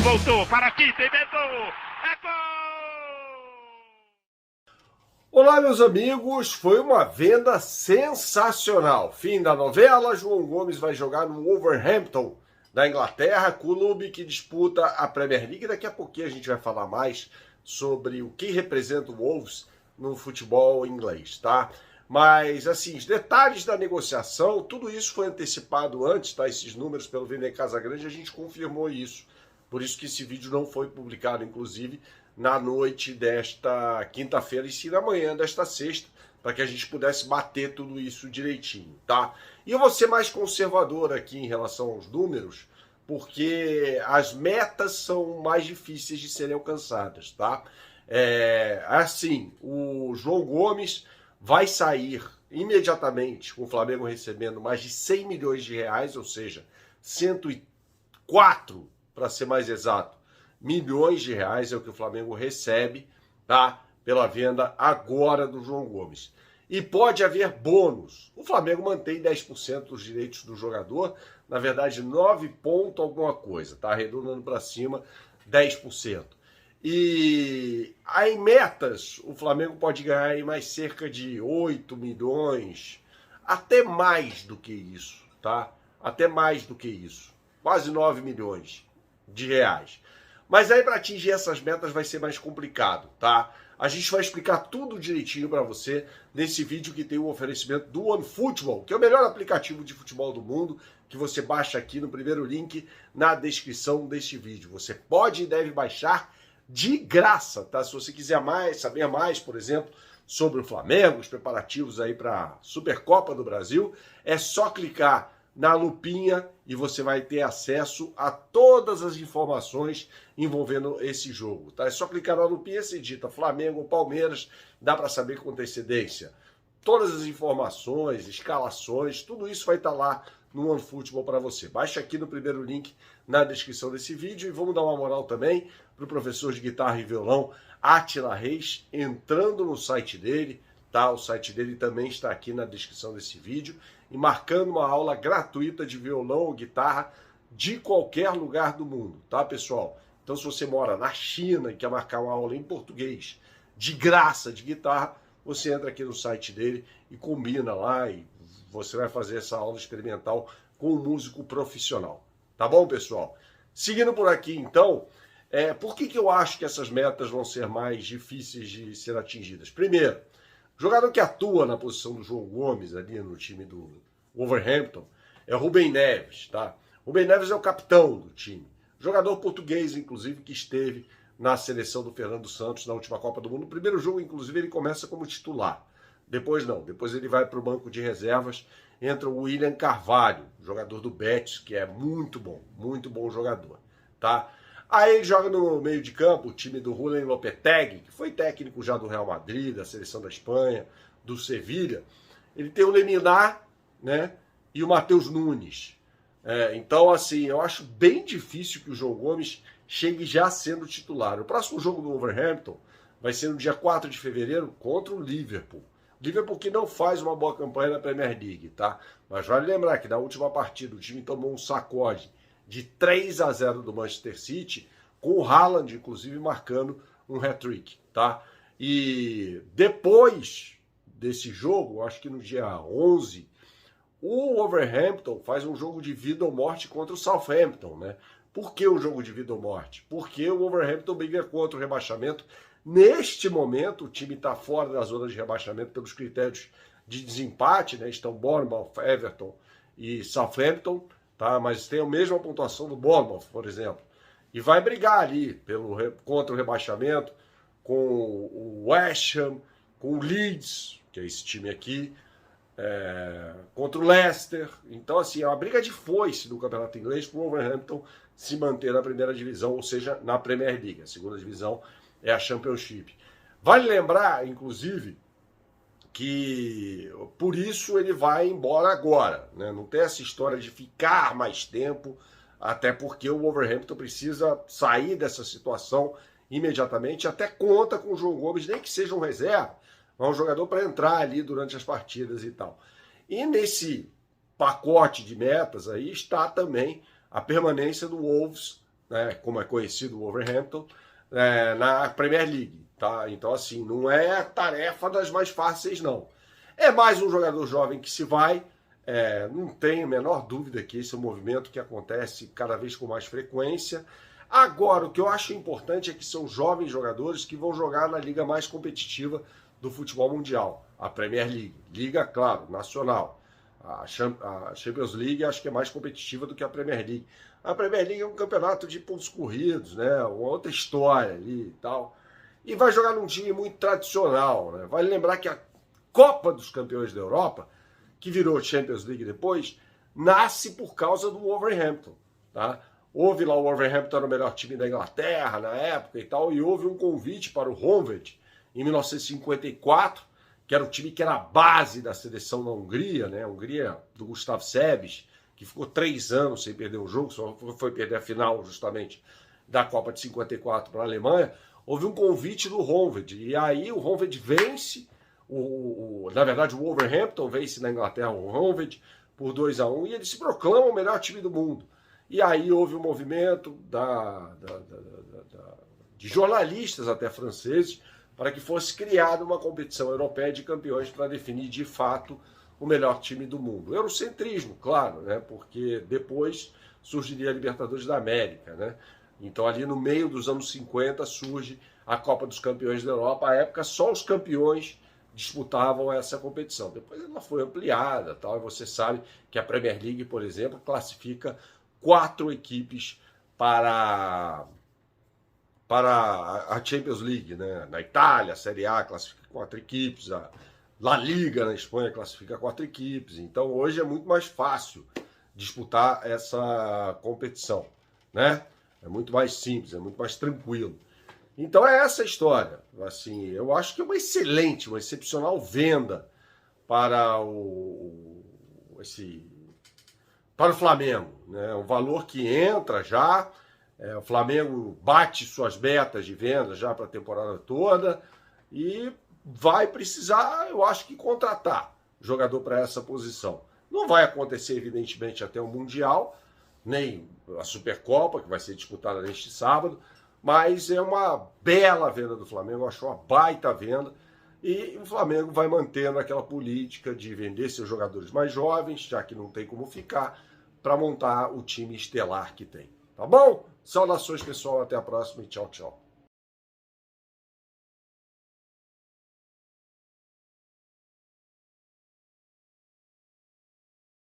voltou para Tite, inventou, é gol! Olá, meus amigos, foi uma venda sensacional. Fim da novela, João Gomes vai jogar no Wolverhampton, da Inglaterra, clube que disputa a Premier League. Daqui a pouquinho a gente vai falar mais sobre o que representa o Wolves no futebol inglês, tá? Mas, assim, os detalhes da negociação, tudo isso foi antecipado antes, tá? Esses números pelo Vender Casagrande, a gente confirmou isso. Por isso que esse vídeo não foi publicado, inclusive, na noite desta quinta-feira e sim na manhã desta sexta, para que a gente pudesse bater tudo isso direitinho, tá? E eu vou ser mais conservador aqui em relação aos números, porque as metas são mais difíceis de serem alcançadas, tá? Assim, o João Gomes vai sair imediatamente com o Flamengo recebendo mais de 100 milhões de reais, ou seja, 104, para ser mais exato, milhões de reais é o que o Flamengo recebe, tá? Pela venda agora do João Gomes. E pode haver bônus. O Flamengo mantém 10% dos direitos do jogador, na verdade 9 ponto alguma coisa, tá? Arredondando para cima, 10%. E aí, em metas, o Flamengo pode ganhar aí mais cerca de 8 milhões, até mais do que isso, tá? Até mais do que isso. Quase 9 milhões de reais. Mas aí, para atingir essas metas vai ser mais complicado, tá? A gente vai explicar tudo direitinho para você nesse vídeo que tem o oferecimento do OneFootball, que é o melhor aplicativo de futebol do mundo, que você baixa aqui no primeiro link na descrição deste vídeo. Você pode e deve baixar de graça, tá? Se você quiser saber mais, por exemplo, sobre o Flamengo, os preparativos aí para a Supercopa do Brasil, é só clicar na lupinha e você vai ter acesso a todas as informações envolvendo esse jogo, tá? É só clicar na lupinha, se digita Flamengo ou Palmeiras, dá para saber com antecedência. Todas as informações, escalações, tudo isso vai estar lá no OneFootball para você. Baixa aqui no primeiro link na descrição desse vídeo e vamos dar uma moral também para o professor de guitarra e violão Átila Reis, entrando no site dele, tá? O site dele também está aqui na descrição desse vídeo e marcando uma aula gratuita de violão ou guitarra de qualquer lugar do mundo, tá, pessoal? Então, se você mora na China e quer marcar uma aula em português de graça de guitarra, você entra aqui no site dele e combina lá e você vai fazer essa aula experimental com um músico profissional. Tá bom, pessoal? Seguindo por aqui, então, por que eu acho que essas metas vão ser mais difíceis de ser atingidas? Primeiro, o jogador que atua na posição do João Gomes, ali no time do Wolverhampton, é o Rubem Neves, tá? Rubem Neves é o capitão do time. Jogador português, inclusive, que esteve na seleção do Fernando Santos na última Copa do Mundo. No primeiro jogo, inclusive, ele começa como titular. Depois não, depois ele vai para o banco de reservas, entra o William Carvalho, jogador do Betis, que é muito bom jogador, tá? Aí ele joga no meio de campo o time do Julen Lopetegui, que foi técnico já do Real Madrid, da seleção da Espanha, do Sevilha. Ele tem o Lemina, né, e o Matheus Nunes. Então, assim, eu acho bem difícil que o João Gomes chegue já sendo titular. O próximo jogo do Wolverhampton vai ser no dia 4 de fevereiro contra o Liverpool. Liverpool que não faz uma boa campanha na Premier League, tá? Mas vale lembrar que na última partida o time tomou um sacode de 3-0 do Manchester City, com o Haaland, inclusive, marcando um hat-trick, tá? E depois desse jogo, acho que no dia 11, o Wolverhampton faz um jogo de vida ou morte contra o Southampton, né? Por que o jogo de vida ou morte? Porque o Wolverhampton briga contra o rebaixamento. Neste momento, o time está fora da zona de rebaixamento pelos critérios de desempate, né? Estão Bournemouth, Everton e Southampton, tá? Mas tem a mesma pontuação do Bournemouth, por exemplo. E vai brigar ali contra o rebaixamento com o West Ham, com o Leeds, que é esse time aqui, contra o Leicester. Então, assim, é uma briga de foice do campeonato inglês para o Wolverhampton se manter na primeira divisão, ou seja, na Premier League. A segunda divisão é a Championship. Vale lembrar, inclusive, que por isso ele vai embora agora, né? Não tem essa história de ficar mais tempo, até porque o Wolverhampton precisa sair dessa situação imediatamente, até conta com o João Gomes, nem que seja um reserva, mas um jogador para entrar ali durante as partidas e tal. E nesse pacote de metas aí está também a permanência do Wolves né, como é conhecido o Wolverhampton, na Premier League. Tá? Então, assim, não é tarefa das mais fáceis, não. É mais um jogador jovem que se vai, não tenho a menor dúvida que esse é um movimento que acontece cada vez com mais frequência. Agora, o que eu acho importante é que são jovens jogadores que vão jogar na liga mais competitiva do futebol mundial, a Premier League. Liga, claro, nacional. A Champions League acho que é mais competitiva do que a Premier League. A Premier League é um campeonato de pontos corridos, né? Uma outra história ali e tal. E vai jogar num time muito tradicional, né? Vale lembrar que a Copa dos Campeões da Europa, que virou Champions League depois, nasce por causa do Wolverhampton, tá? Houve lá o Wolverhampton era o melhor time da Inglaterra na época e tal, e houve um convite para o Honvéd em 1954, que era o time que era a base da seleção da Hungria, né? A Hungria do Gustavo Sebes, que ficou 3 anos sem perder um jogo, só foi perder a final justamente da Copa de 54 para a Alemanha. Houve um convite do Honvéd, e aí o Honvéd vence, na verdade o Wolverhampton vence na Inglaterra o Honvéd por 2-1, e ele se proclama o melhor time do mundo. E aí houve um movimento de jornalistas até franceses para que fosse criada uma competição europeia de campeões para definir de fato o melhor time do mundo. Eurocentrismo, claro, né? Porque depois surgiria a Libertadores da América, né? Então ali no meio dos anos 50 surge a Copa dos Campeões da Europa. À época só os campeões disputavam essa competição. Depois ela foi ampliada, tal, e você sabe que a Premier League, por exemplo, classifica 4 equipes para a Champions League, né? Na Itália, a Série A classifica 4 equipes, a La Liga na Espanha classifica 4 equipes. Então hoje é muito mais fácil disputar essa competição, né? É muito mais simples, é muito mais tranquilo. Então é essa a história. Assim, eu acho que é uma excelente, uma excepcional venda para o Flamengo, né? Um valor que entra já, o Flamengo bate suas metas de venda já para a temporada toda e vai precisar, eu acho que, contratar jogador para essa posição. Não vai acontecer, evidentemente, até o Mundial, nem a Supercopa, que vai ser disputada neste sábado, mas é uma bela venda do Flamengo, eu acho uma baita venda, e o Flamengo vai mantendo aquela política de vender seus jogadores mais jovens, já que não tem como ficar, para montar o time estelar que tem. Tá bom? Saudações, pessoal, até a próxima e tchau, tchau.